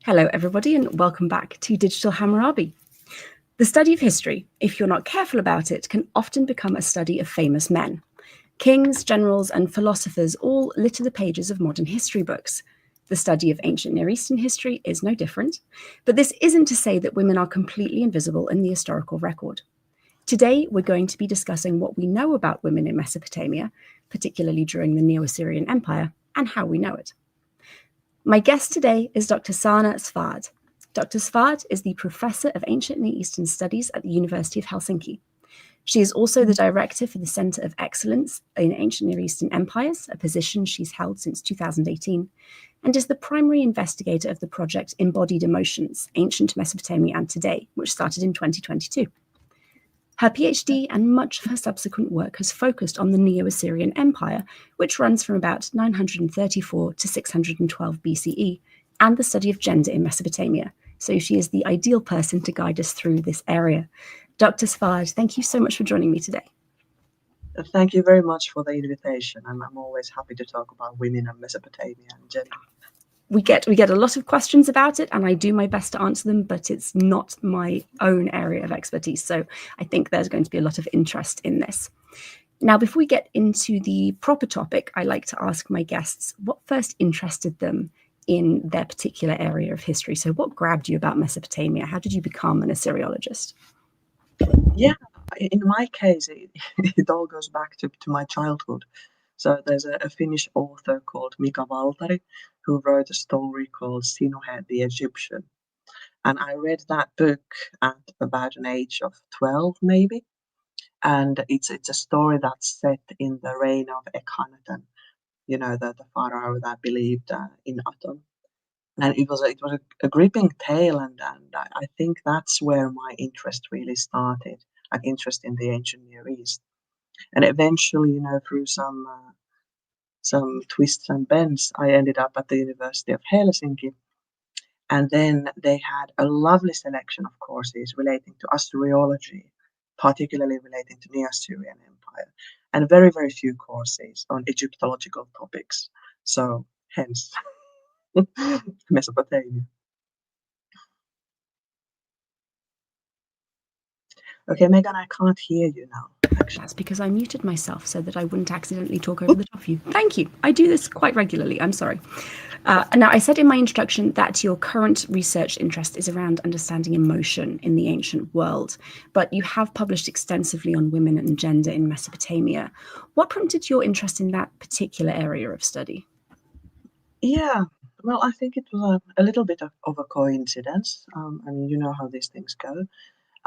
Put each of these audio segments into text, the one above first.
Hello, everybody, and welcome back to Digital Hammurabi. The study of history, if you're not careful about it, can often become a study of famous men. Kings, generals, and philosophers all litter the pages of modern history books. The study of ancient Near Eastern history is no different, but this isn't to say that women are completely invisible in the historical record. Today, we're going to be discussing what we know about women in Mesopotamia, particularly during the Neo-Assyrian Empire, and how we know it. My guest today is Dr. Saana Svärd. Dr. Svärd is the Professor of Ancient Near Eastern Studies at the University of Helsinki. She is also the Director for the Center of Excellence in Ancient Near Eastern Empires, a position she's held since 2018, and is the primary investigator of the project Embodied Emotions, Ancient Mesopotamia and Today, which started in 2022. Her PhD and much of her subsequent work has focused on the Neo-Assyrian Empire, which runs from about 934 to 612 BCE, and the study of gender in Mesopotamia. So she is the ideal person to guide us through this area. Dr. Svärd, thank you so much for joining me today. Thank you very much for the invitation. I'm always happy to talk about women and Mesopotamia and gender. We get a lot of questions about it, and I do my best to answer them, but it's not my own area of expertise. So I think there's going to be a lot of interest in this. Now, before we get into the proper topic, I like to ask my guests what first interested them in their particular area of history. So what grabbed you about Mesopotamia? How did you become an Assyriologist? Yeah, in my case, it all goes back to my childhood. So there's a Finnish author called Mika Valtari who wrote a story called Sinuhe the Egyptian. And I read that book at about an age of 12, maybe. And it's a story that's set in the reign of Akhenaten, the pharaoh that believed in Aton. And it was a gripping tale, and I think that's where my interest really started, an interest in the ancient Near East. And eventually, through some twists and bends, I ended up at the University of Helsinki. And then they had a lovely selection of courses relating to Assyriology, particularly relating to the Assyrian Empire, and very, very few courses on Egyptological topics. So hence Mesopotamia. Okay, Megan, I can't hear you now. Actually. That's because I muted myself so that I wouldn't accidentally talk over the top of you. Thank you. I do this quite regularly. I'm sorry. Now, I said in my introduction that your current research interest is around understanding emotion in the ancient world, but you have published extensively on women and gender in Mesopotamia. What prompted your interest in that particular area of study? Yeah, well, I think it was a little bit of a coincidence. I mean, you know how these things go.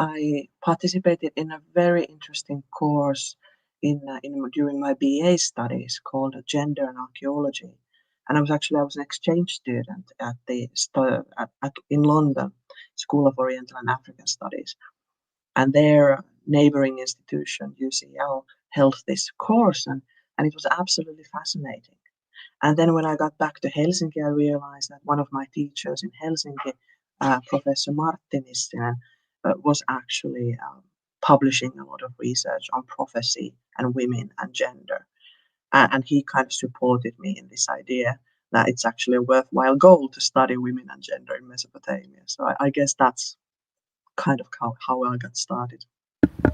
I participated in a very interesting course during my BA studies called Gender and Archaeology, and I was an exchange student at in London School of Oriental and African Studies, and their neighboring institution UCL held this course, and it was absolutely fascinating. And then when I got back to Helsinki, I realized that one of my teachers in Helsinki, Professor Marttinissen, was actually publishing a lot of research on prophecy and women and gender. And he kind of supported me in this idea that it's actually a worthwhile goal to study women and gender in Mesopotamia. So I guess that's kind of how I got started.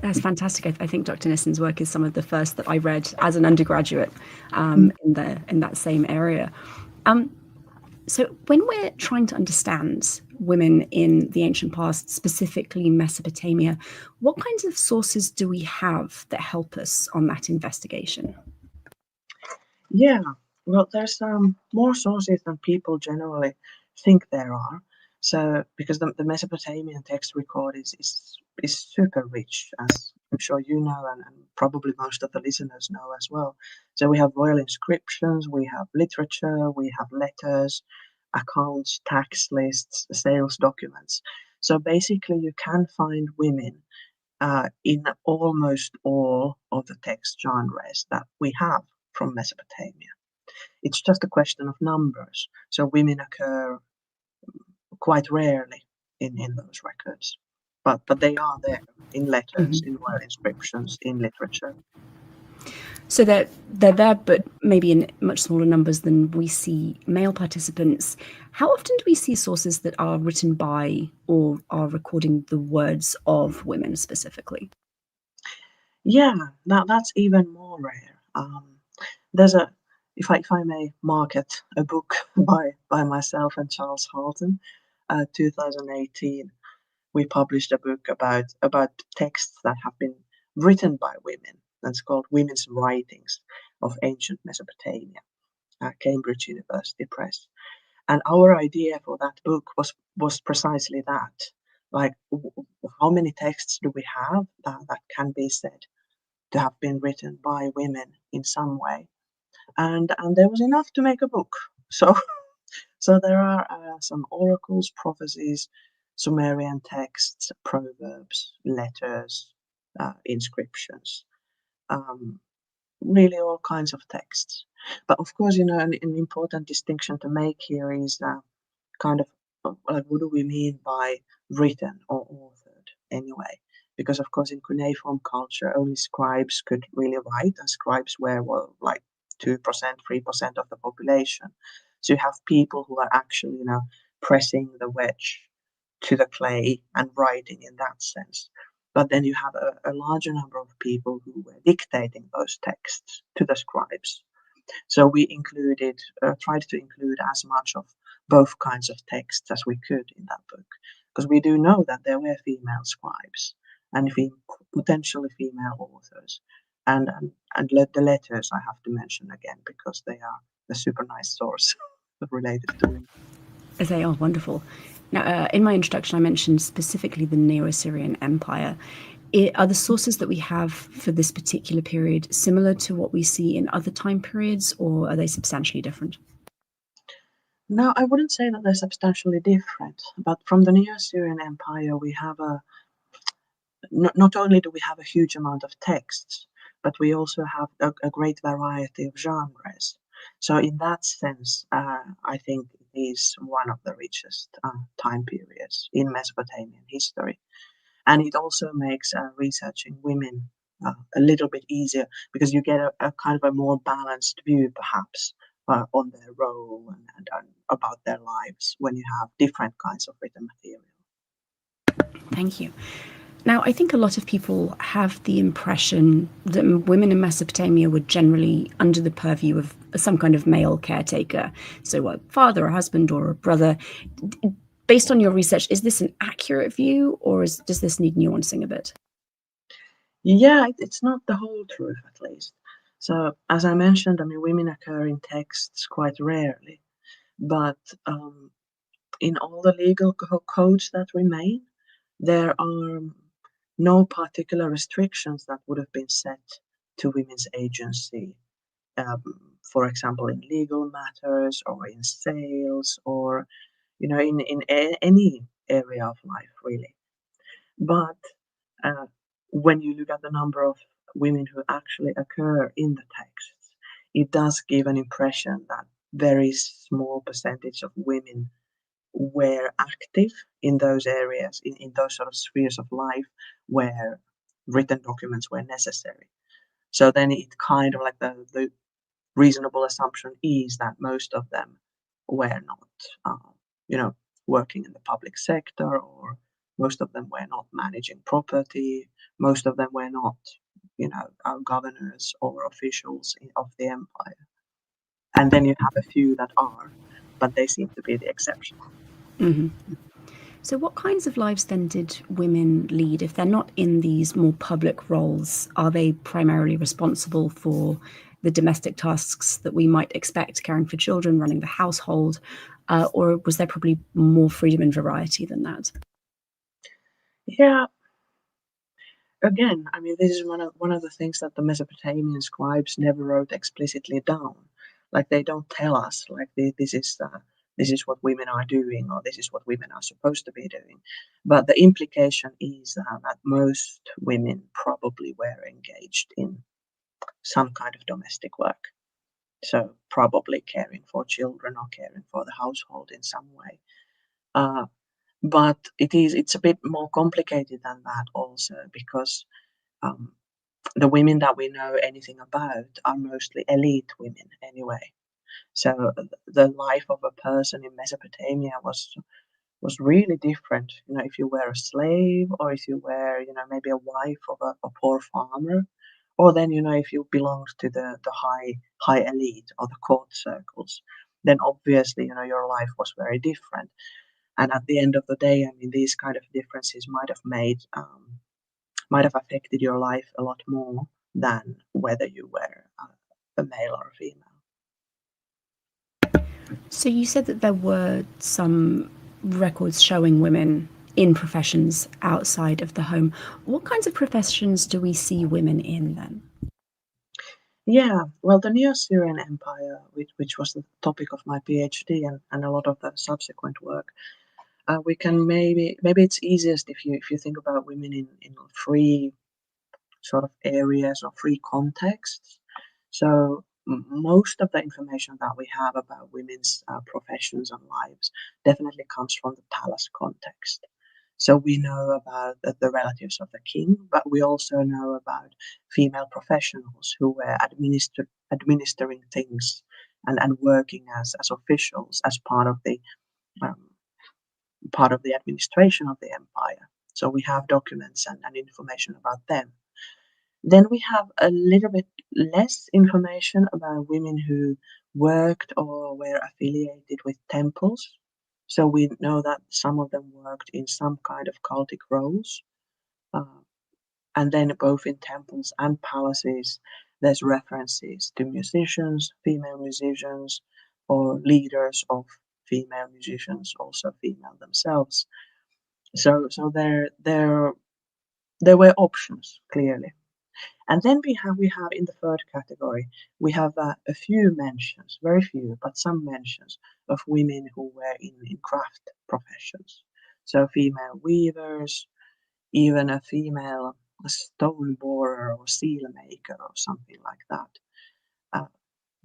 That's fantastic. I think Dr. Nissen's work is some of the first that I read as an undergraduate in that same area. So when we're trying to understand women in the ancient past, specifically Mesopotamia, what kinds of sources do we have that help us on that investigation? Yeah, well, there's more sources than people generally think there are. So, because the Mesopotamian text record is super rich, as I'm sure you know, and probably most of the listeners know as well. So we have royal inscriptions, we have literature, we have letters, accounts, tax lists, sales documents. So basically, you can find women in almost all of the text genres that we have from Mesopotamia. It's just a question of numbers. So women occur quite rarely in those records. But they are there in letters, in royal inscriptions, in literature. So they're there, but maybe in much smaller numbers than we see male participants. How often do we see sources that are written by or are recording the words of women specifically? Yeah, that's even more rare. There's a, if I may market a book by myself and Charles Halton, 2018, we published a book about texts that have been written by women. That's called Women's Writings of Ancient Mesopotamia, Cambridge University Press. And our idea for that book was precisely that, like, how many texts do we have that can be said to have been written by women in some way, and there was enough to make a book. So so there are some oracles, prophecies, Sumerian texts, proverbs, letters, inscriptions, um, really all kinds of texts. But of course, an important distinction to make here is kind of like, what do we mean by written or authored anyway? Because of course in cuneiform culture only scribes could really write, and scribes were, well, like 2%, 3% of the population. So you have people who are actually, pressing the wedge to the clay and writing in that sense. But then you have a larger number of people who were dictating those texts to the scribes. So we tried to include as much of both kinds of texts as we could in that book, because we do know that there were female scribes and potentially female authors, and the letters I have to mention again because they are a super nice source related to women. They are wonderful. Now, in my introduction, I mentioned specifically the Neo-Assyrian Empire. Are the sources that we have for this particular period similar to what we see in other time periods, or are they substantially different? Now, I wouldn't say that they're substantially different, but from the Neo-Assyrian Empire, we have not only do we have a huge amount of texts, but we also have a great variety of genres. So in that sense, I think it is one of the richest time periods in Mesopotamian history. And it also makes researching women a little bit easier because you get a kind of a more balanced view, perhaps, on their role and about their lives when you have different kinds of written material. Thank you. Now, I think a lot of people have the impression that women in Mesopotamia were generally under the purview of some kind of male caretaker, so a father, a husband, or a brother. Based on your research, is this an accurate view, or does this need nuancing a bit? Yeah, it's not the whole truth, at least. So, as I mentioned, I mean, women occur in texts quite rarely, but in all the legal codes that remain, there are no particular restrictions that would have been set to women's agency, um, for example, in legal matters or in sales or, in any area of life, really. But uh, when you look at the number of women who actually occur in the texts, it does give an impression that very small percentage of women were active in those areas, in those sort of spheres of life where written documents were necessary. So then it kind of like the reasonable assumption is that most of them were not, uh, you know, working in the public sector, or most of them were not managing property, most of them were not, governors or officials of the empire. And then you have a few that are, but they seem to be the exception. Mm-hmm. So, what kinds of lives then did women lead? If they're not in these more public roles, are they primarily responsible for the domestic tasks that we might expect, caring for children, running the household, or was there probably more freedom and variety than that? Yeah, again, I mean, this is one of the things that the Mesopotamian scribes never wrote explicitly down. Like they don't tell us like this is what women are doing or this is what women are supposed to be doing. But the implication is that most women probably were engaged in some kind of domestic work. So probably caring for children or caring for the household in some way. Uh, but it's a bit more complicated than that also because um, the women that we know anything about are mostly elite women anyway. So the life of a person in Mesopotamia was really different. You know, if you were a slave, or if you were, you know, maybe a wife of a poor farmer, or then, you know, if you belonged to the high elite or the court circles, then obviously, you know, your life was very different. And at the end of the day, I mean, these kind of differences might have affected your life a lot more than whether you were a male or a female. So you said that there were some records showing women in professions outside of the home. What kinds of professions do we see women in then? Yeah, well, the Neo-Assyrian Empire, which was the topic of my PhD and a lot of the subsequent work, we can maybe it's easiest if you think about women in three sort of areas or three contexts. So most of the information that we have about women's professions and lives definitely comes from the palace context. So we know about the relatives of the king, but we also know about female professionals who were administering things and working as officials as um, part of the administration of the empire. So we have documents and information about them. Then we have a little bit less information about women who worked or were affiliated with temples. So we know that some of them worked in some kind of cultic roles. Uh, and then both in temples and palaces, there's references to musicians, female musicians, or leaders of female musicians, also female themselves. So there were options clearly. And then we have in the third category, we have a few mentions, very few, but some mentions of women who were in craft professions. So female weavers, even a female stone borer or seal maker or something like that. Uh,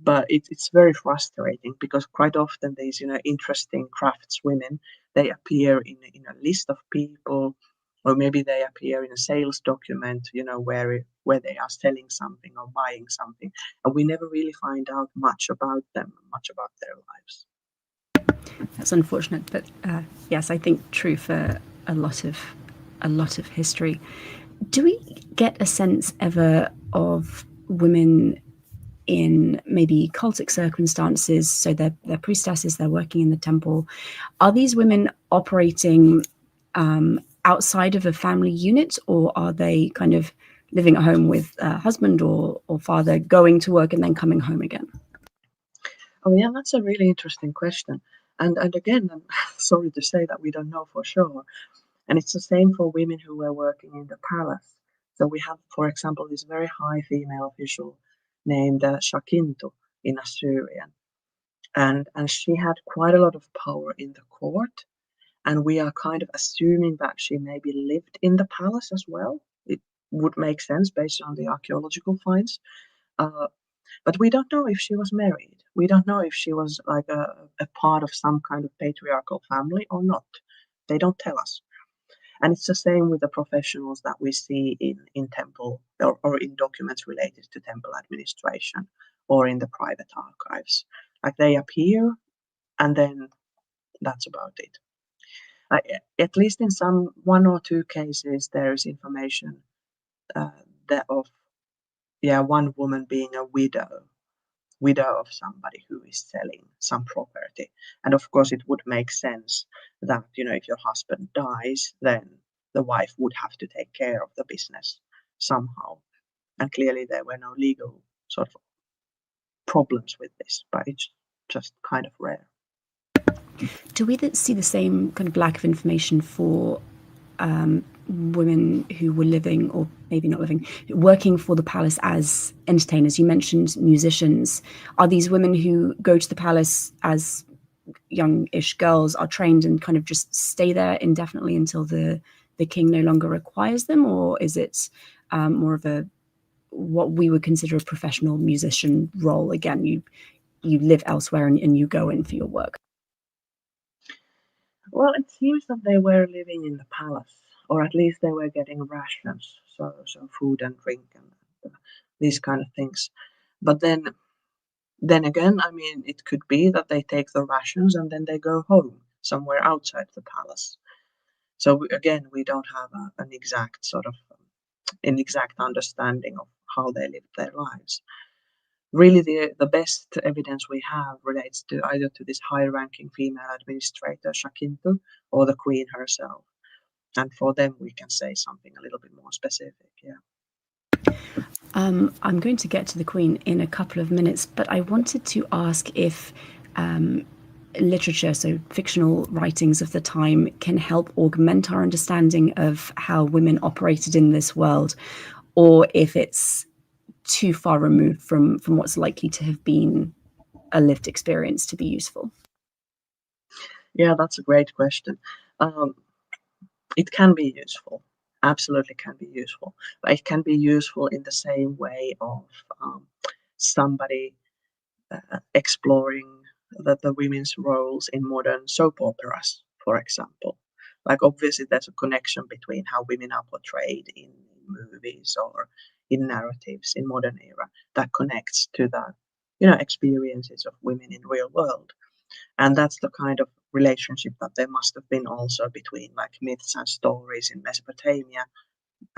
but it's very frustrating because quite often these, you know, interesting craftswomen, they appear in a list of people, or maybe they appear in a sales document, you know, where they are selling something or buying something, and we never really find out much about them, much about their lives. That's unfortunate, but yes, I think true for a lot of history. Do we get a sense ever of women in maybe cultic circumstances? So they're priestesses, they're working in the temple. Are these women operating outside of a family unit, or are they kind of living at home with a husband or father, going to work and then coming home again? Oh yeah, that's a really interesting question. And again, I'm sorry to say that we don't know for sure. And it's the same for women who were working in the palace. So we have, for example, this very high female official named Shakintu in Assyrian. And she had quite a lot of power in the court. And we are kind of assuming that she maybe lived in the palace as well. It would make sense based on the archaeological finds. Uh, but we don't know if she was married. We don't know if she was like a part of some kind of patriarchal family or not. They don't tell us. And it's the same with the professionals that we see in temple or in documents related to temple administration or in the private archives. Like they appear and then that's about it. At least in some one or two cases, there is information uh, that of one woman being a widow of somebody who is selling some property. And of course, it would make sense that, you know, if your husband dies, then the wife would have to take care of the business somehow. And clearly, there were no legal sort of problems with this, but it's just kind of rare. Do we see the same kind of lack of information for women who were living, or maybe not living, working for the palace as entertainers? You mentioned musicians. Are these women who go to the palace as youngish girls, are trained and kind of just stay there indefinitely until the king no longer requires them, or is it more of a what we would consider a professional musician role? Again, you live elsewhere and you go in for your work. Well, it seems that they were living in the palace, or at least they were getting rations, so food and drink these kind of things. But then again, I mean, it could be that they take the rations and then they go home somewhere outside the palace. So again, we don't have an exact sort of an exact understanding of how they lived their lives. Really, the best evidence we have relates to either to this high-ranking female administrator Shakintu or the queen herself, and for them we can say something a little bit more specific. Yeah. I'm going to get to the Queen in a couple of minutes, but I wanted to ask if literature, so fictional writings of the time, can help augment our understanding of how women operated in this world, or if it's too far removed from what's likely to have been a lived experience to be useful. Yeah, that's a great question. It can be useful, absolutely can be useful, but it can be useful in the same way of somebody exploring the women's roles in modern soap operas, for example. Like obviously there's a connection between how women are portrayed in movies or in narratives in modern era that connects to the experiences of women in real world. And that's the kind of relationship that there must have been also between like myths and stories in Mesopotamia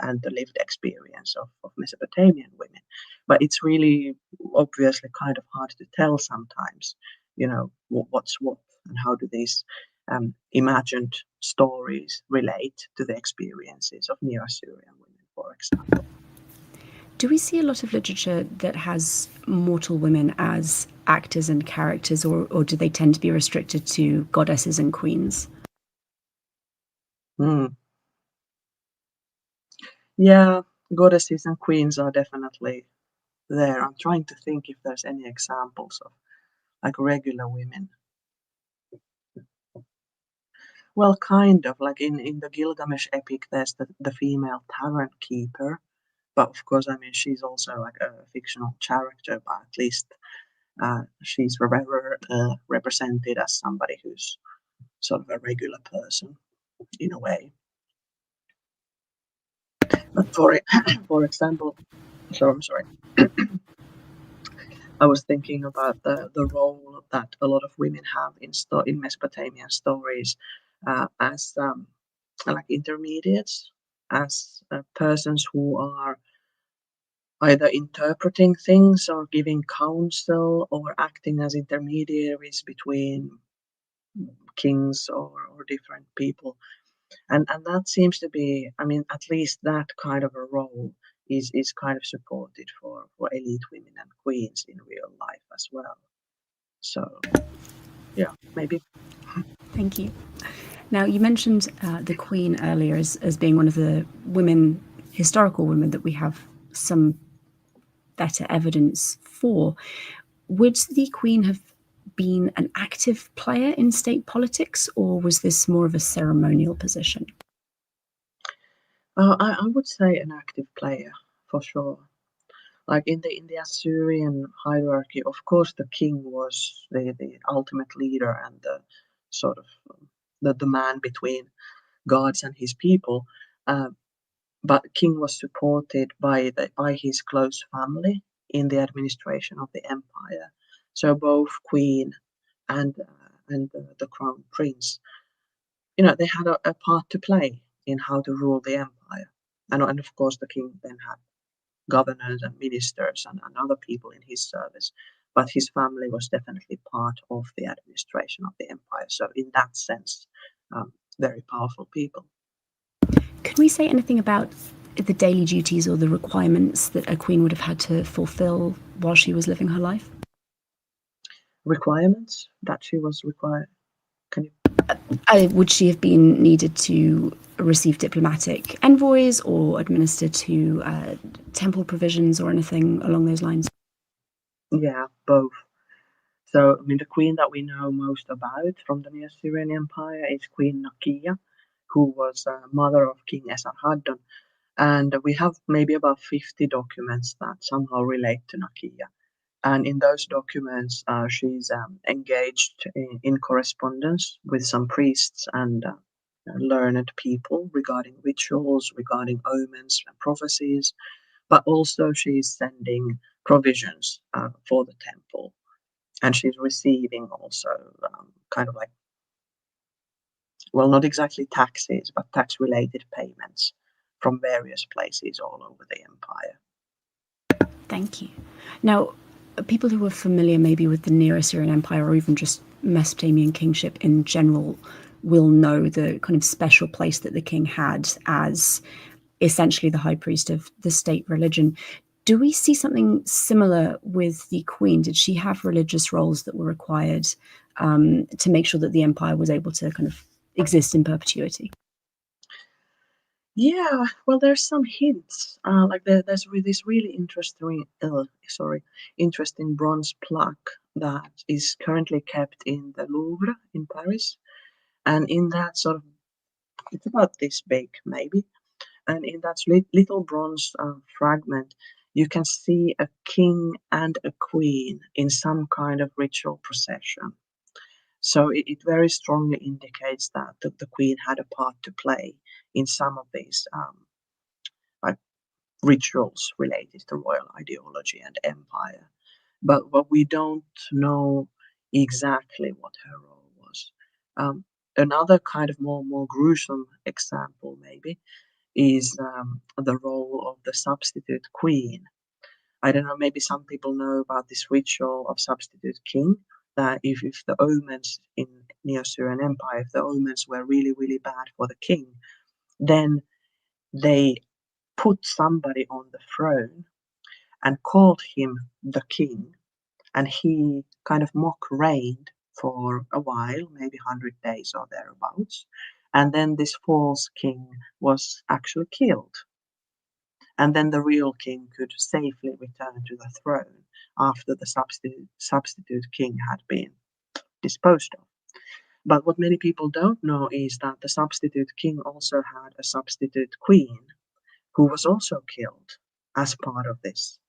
and the lived experience of Mesopotamian women. But it's really obviously kind of hard to tell sometimes, what's what and how do these imagined stories relate to the experiences of Neo-Assyrian women, for example. Do we see a lot of literature that has mortal women as actors and characters, or do they tend to be restricted to goddesses and queens? Yeah, goddesses and queens are definitely there. I'm trying to think if there's any examples of like regular women. Well, kind of like in the Gilgamesh epic, there's the female tavern keeper, but of course, I mean, she's also like a fictional character, but at least she's represented as somebody who's sort of a regular person in a way. But for example, so I'm sorry. I was thinking about the role that a lot of women have in Mesopotamian stories as like intermediates, as persons who are either interpreting things or giving counsel or acting as intermediaries between kings or different people. And that seems to be, I mean, at least that kind of a role is kind of supported for elite women and queens in real life as well. So yeah, maybe. Thank you. Now, you mentioned the Queen earlier as being one of the historical women that we have some better evidence for. Would the Queen have been an active player in state politics, or was this more of a ceremonial position? I would say an active player for sure. Like in the Assyrian hierarchy, of course, the king was the ultimate leader and the sort of the man between gods and his people. But the king was supported by his close family in the administration of the empire. So both queen and the crown prince, they had a part to play in how to rule the empire. And of course, the king then had governors and ministers and other people in his service. But his family was definitely part of the administration of the empire. So in that sense, very powerful people. Can we say anything about the daily duties or the requirements that a queen would have had to fulfill while she was living her life? Requirements that she was required. Can you? Would she have been needed to receive diplomatic envoys or administer to temple provisions or anything along those lines? Yeah, both. So, I mean, the queen that we know most about from the Neo-Assyrian Empire is Queen Nakia, who was mother of King Esarhaddon. And we have maybe about 50 documents that somehow relate to Nakia. And in those documents, she's engaged in correspondence with some priests and learned people regarding rituals, regarding omens and prophecies. but also she's sending provisions for the temple, and she's receiving also kind of like, well, not exactly taxes, but tax-related payments from various places all over the empire. Thank you. Now, people who are familiar maybe with the Neo-Assyrian Empire or even just Mesopotamian kingship in general will know the kind of special place that the king had as essentially the high priest of the state religion. Do we see something similar with the queen? Did she have religious roles that were required to make sure that the empire was able to kind of exist in perpetuity? Yeah, well, there's some hints. Like there's this really interesting bronze plaque that is currently kept in the Louvre in Paris, and in that sort of, it's about this big maybe, and in that little bronze fragment, you can see a king and a queen in some kind of ritual procession. So it very strongly indicates that the queen had a part to play in some of these like rituals related to royal ideology and empire. But we don't know exactly what her role was. Another kind of more gruesome example, maybe, is the role of the substitute queen. I don't know, maybe some people know about this ritual of substitute king, that if the omens in Neo-Assyrian Empire, if the omens were really, really bad for the king, then they put somebody on the throne and called him the king, and he kind of mock reigned for a while, maybe 100 days or thereabouts. And then this false king was actually killed. And then the real king could safely return to the throne after the substitute king had been disposed of. But what many people don't know is that the substitute king also had a substitute queen who was also killed as part of this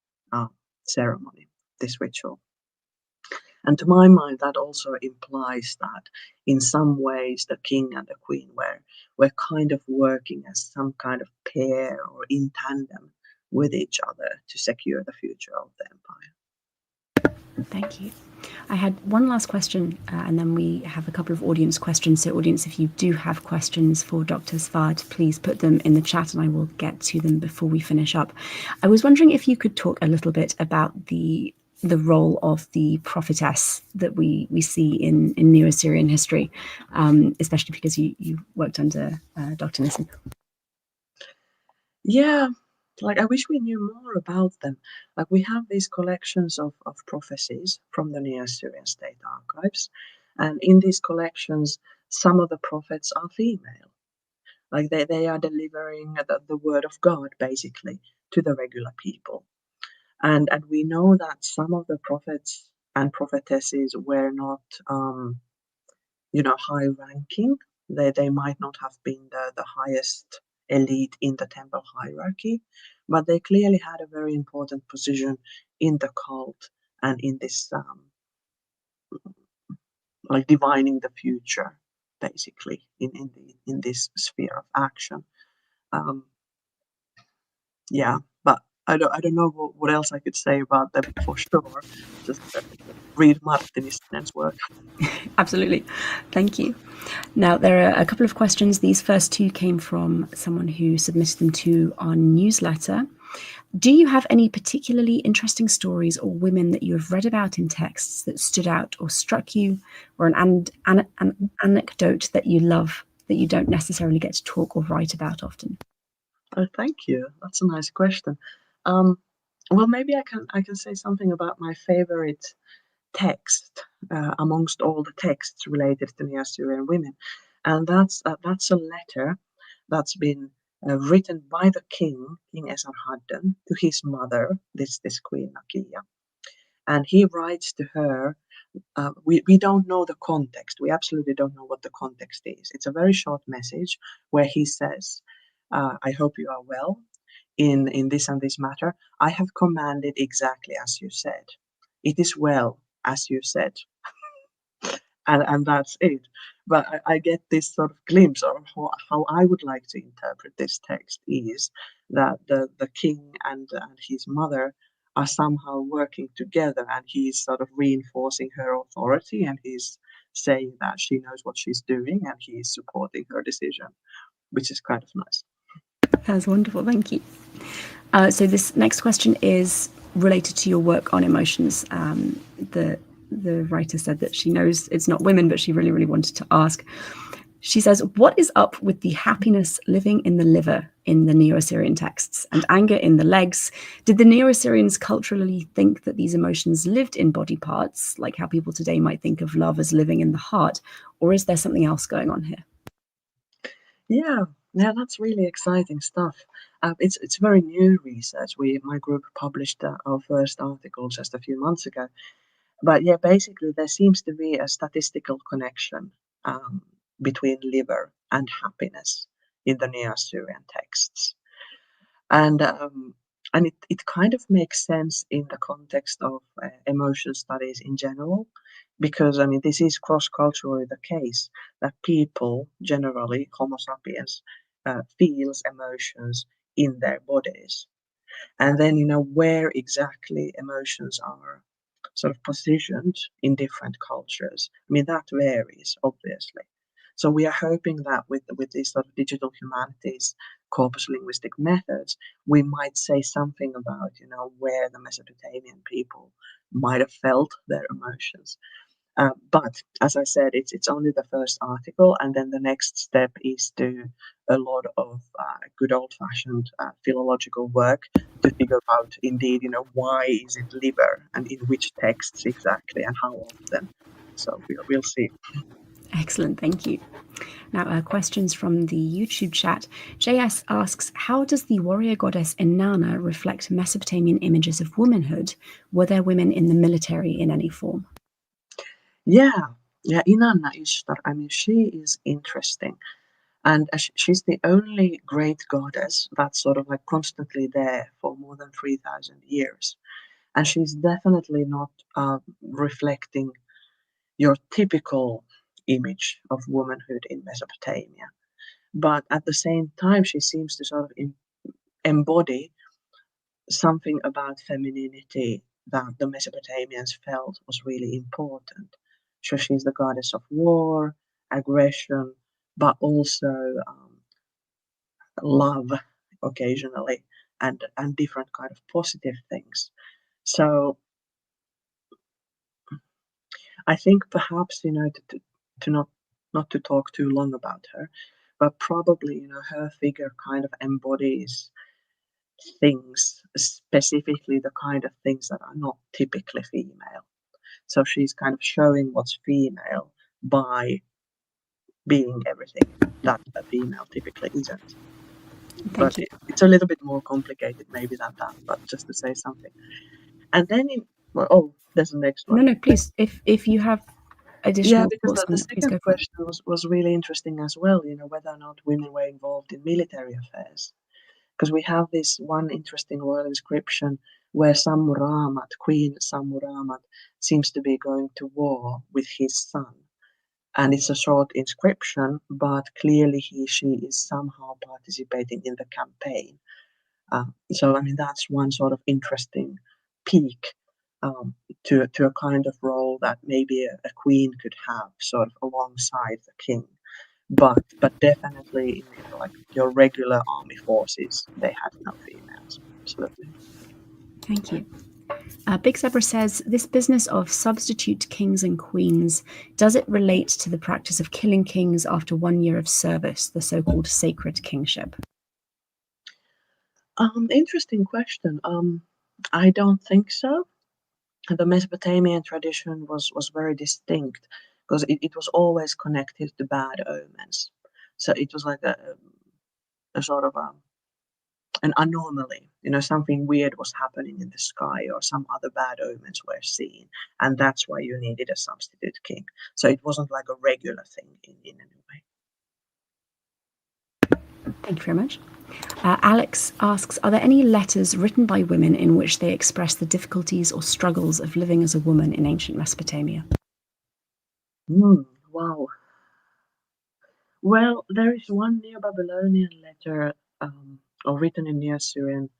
ceremony, this ritual. And to my mind, that also implies that in some ways the king and the queen were kind of working as some kind of pair or in tandem with each other to secure the future of the empire. Thank you. I had one last question, and then we have a couple of audience questions. So, audience, if you do have questions for Dr. Svärd, please put them in the chat and I will get to them before we finish up. I was wondering if you could talk a little bit about the role of the prophetess that we see in Neo-Assyrian history, especially because you worked under Dr. Nissen. Yeah, like I wish we knew more about them. Like we have these collections of prophecies from the Neo-Assyrian state archives, and in these collections, some of the prophets are female. Like they are delivering the word of God basically to the regular people. And we know that some of the prophets and prophetesses were not high ranking. They might not have been the highest elite in the temple hierarchy, but they clearly had a very important position in the cult and in this like divining the future basically in this sphere of action. Yeah, but I don't know what else I could say about them for sure. Just read Martin Nissinen's work. Absolutely. Thank you. Now, there are a couple of questions. These first two came from someone who submitted them to our newsletter. Do you have any particularly interesting stories or women that you have read about in texts that stood out or struck you, or an anecdote that you love that you don't necessarily get to talk or write about often? Oh, thank you. That's a nice question. Well, maybe I can say something about my favorite text amongst all the texts related to the Assyrian women, and that's a letter that's been written by the king, King Esarhaddon, to his mother, this Queen Nakia, and he writes to her. We don't know the context. We absolutely don't know what the context is. It's a very short message where he says, "I hope you are well in this and this matter. I have commanded exactly as you said. It is well as you said." and that's it. But I get this sort of glimpse of how I would like to interpret this text is that the king and his mother are somehow working together, and he's sort of reinforcing her authority, and he's saying that she knows what she's doing, and he's supporting her decision, which is kind of nice. That's wonderful, thank you. So this next question is related to your work on emotions. The writer said that she knows it's not women, but she really, really wanted to ask. She says, what is up with the happiness living in the liver in the Neo-Assyrian texts and anger in the legs? Did the Neo-Assyrians culturally think that these emotions lived in body parts, like how people today might think of love as living in the heart? Or is there something else going on here? Yeah, that's really exciting stuff. It's very new research. My group published our first article just a few months ago. But yeah, basically there seems to be a statistical connection between liver and happiness in the Neo-Assyrian texts, and it kind of makes sense in the context of emotion studies in general, because I mean this is cross-culturally the case that people generally, Homo sapiens, feels emotions in their bodies, and then where exactly emotions are sort of positioned in different cultures. I mean that varies obviously. So we are hoping that with these sort of digital humanities corpus linguistic methods, we might say something about where the Mesopotamian people might have felt their emotions. But as I said, it's only the first article, and then the next step is to a lot of good old-fashioned philological work to figure out indeed, why is it liver and in which texts exactly and how often. So we'll see. Excellent, thank you. Now, questions from the YouTube chat. JS asks, how does the warrior goddess Inanna reflect Mesopotamian images of womanhood? Were there women in the military in any form? Yeah, Inanna Ishtar. I mean, she is interesting. And she's the only great goddess that's sort of like constantly there for more than 3,000 years. And she's definitely not reflecting your typical image of womanhood in Mesopotamia. But at the same time, she seems to sort of embody something about femininity that the Mesopotamians felt was really important. So she's the goddess of war, aggression, but also love occasionally, and different kind of positive things. So I think perhaps to not to talk too long about her, but probably her figure kind of embodies things, specifically the kind of things that are not typically female. So she's kind of showing what's female by being everything that a female typically isn't. But Thank you. it's a little bit more complicated maybe than that, but just to say something. And then there's the next one. No, please, if you have Yeah, additional because thoughts the on it, please second go for it. question was really interesting as well, whether or not women were involved in military affairs. Because we have this one interesting royal inscription where Sammuramat, Queen Sammuramat, seems to be going to war with his son. And it's a short inscription, but clearly she is somehow participating in the campaign. So, I mean, that's one sort of interesting peek to a kind of role that maybe a queen could have sort of alongside the king. But definitely in like your regular army forces, they had no females. Absolutely. Thank you. Big Zebra says, this business of substitute kings and queens, does it relate to the practice of killing kings after 1 year of service, the so-called sacred kingship? Interesting question. I don't think so. The Mesopotamian tradition was very distinct because it was always connected to bad omens. So it was like a sort of an anomaly. Something weird was happening in the sky or some other bad omens were seen. And that's why you needed a substitute king. So it wasn't like a regular thing in any way. Thank you very much. Alex asks, are there any letters written by women in which they express the difficulties or struggles of living as a woman in ancient Mesopotamia? Wow. Well, there is one Neo-Babylonian letter, or written in Neo-Assyrian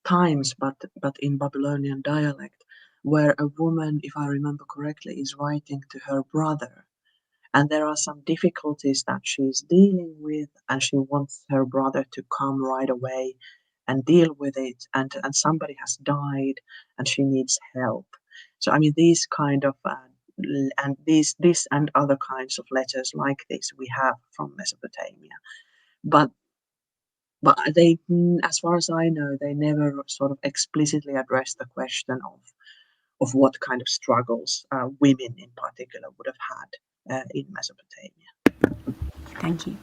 times, but in Babylonian dialect, where a woman, if I remember correctly, is writing to her brother, and there are some difficulties that she's dealing with, and she wants her brother to come right away and deal with it, and somebody has died, and she needs help. So I mean, these kind of and this and other kinds of letters like this we have from Mesopotamia, but they, as far as I know, they never sort of explicitly address the question of what kind of struggles women in particular would have had in Mesopotamia. Thank you.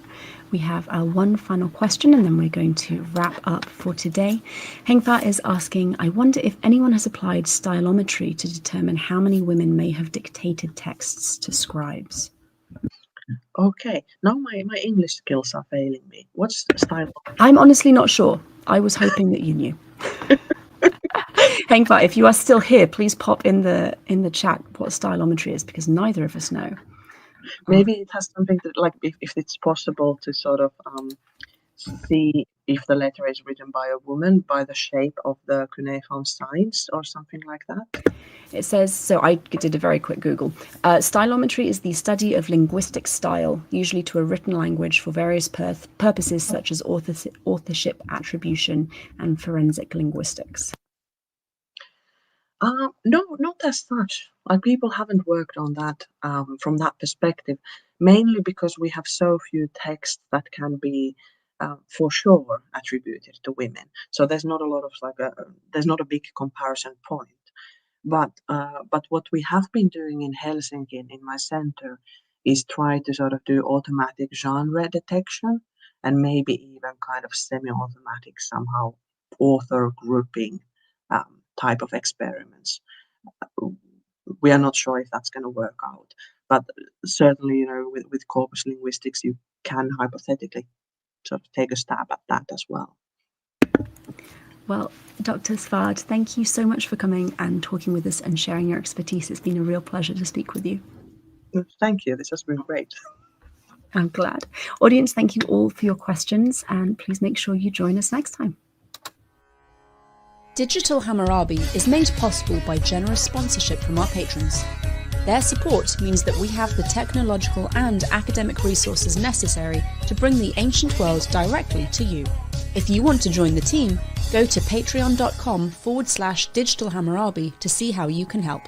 We have one final question and then we're going to wrap up for today. Hengfa is asking, I wonder if anyone has applied stylometry to determine how many women may have dictated texts to scribes. Okay, now my English skills are failing me. What's stylometry? I'm honestly not sure. I was hoping that you knew. Hengfa, if you are still here, please pop in the chat what stylometry is, because neither of us know. Maybe it has something to, like, if it's possible to sort of see if the letter is written by a woman by the shape of the cuneiform signs or something like that. It says, so I did a very quick Google. Stylometry is the study of linguistic style, usually to a written language for various purposes such as authorship, attribution, and forensic linguistics. No, not as such. Like, people haven't worked on that from that perspective, mainly because we have so few texts that can be for sure attributed to women. So there's not a lot of there's not a big comparison point. But what we have been doing in Helsinki in my center is try to sort of do automatic genre detection and maybe even kind of semi-automatic somehow author grouping type of experiments. We are not sure if that's going to work out, but certainly, you know, with corpus linguistics, you can hypothetically sort of take a stab at that as well. Well, Dr. Svärd, thank you so much for coming and talking with us and sharing your expertise. It's been a real pleasure to speak with you. Thank you. This has been great. I'm glad. Audience, thank you all for your questions, and please make sure you join us next time. Digital Hammurabi is made possible by generous sponsorship from our patrons. Their support means that we have the technological and academic resources necessary to bring the ancient world directly to you. If you want to join the team, go to patreon.com/digitalhammurabi to see how you can help.